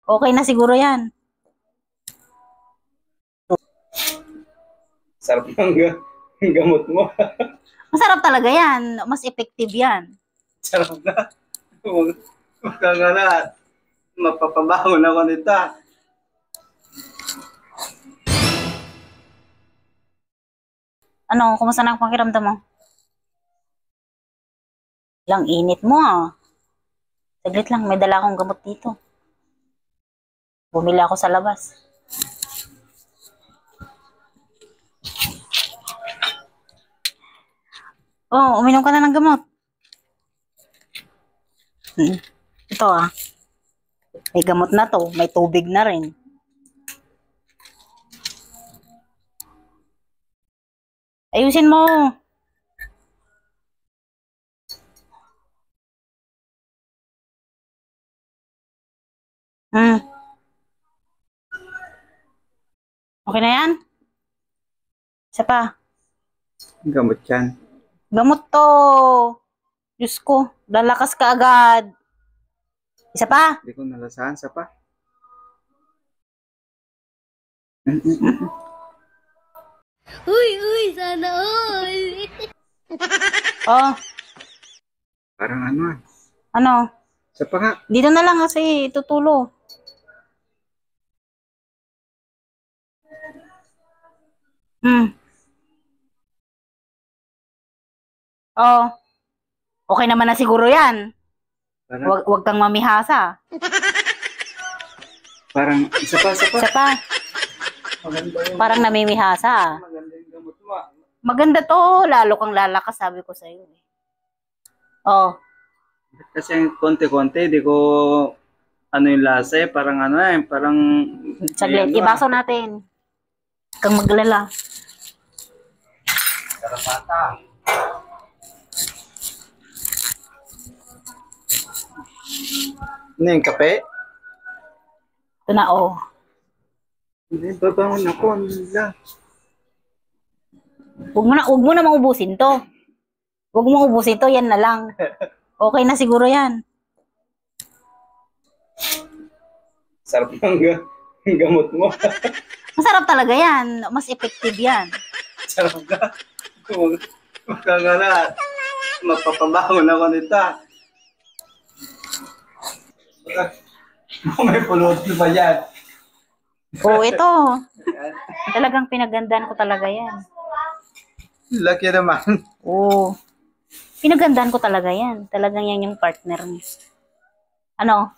Okay na siguro yan. Sarap ng gamot mo. Masarap talaga yan. Mas effective yan. Sarap na. Huwag ka nga na. Mapapabangon ako nito. Ano, kumusta na ang pakiramdam mo? Lang init mo ah. Saglit lang, may dala akong gamot dito. Bumili ako sa labas. Oh, uminom ka na ng gamot. Ito ah. May gamot na to, may tubig na rin. Ayusin mo. Okay na yan? Isa pa. Gamot yan. Gamot to. Diyos ko, lalakas ka agad. Isa pa. Hindi ko nalasahan. Isa pa. Uy, sana all. Oh, Parang ano ah. ano? Isa pa nga. Dito na lang kasi tutulo. Oh. Okay naman na siguro yan. Wag kang mamihasa. Parang isa pa. Isa pa. Maganda yun. Parang namimihasa. Maganda yung gamot mo. Maganda to. Lalo kang lalakas, sabi ko sa'yo. Oh. Kasi konti-konti, di ko ano yung lasa eh. Parang ano eh. Parang... Saglit, ibaso natin. Kang maglala. Karapata. Ano yung kape? Ito na, oh. Hindi, babangon ako. Ano nila? Huwag mo na maubusin to. Huwag mo ubusin to, yan na lang. Okay na siguro yan. Sarap ng gamot mo. Masarap talaga yan. Mas effective yan. Sarap na. Huwag ka nga na. Mapapabangon ako nito. May pulot ba yan? Oo, ito. Talagang pinagandaan ko talaga yan. Laki naman. Oo. Pinagandaan ko talaga yan. Talagang yan yung partner mo. Ano?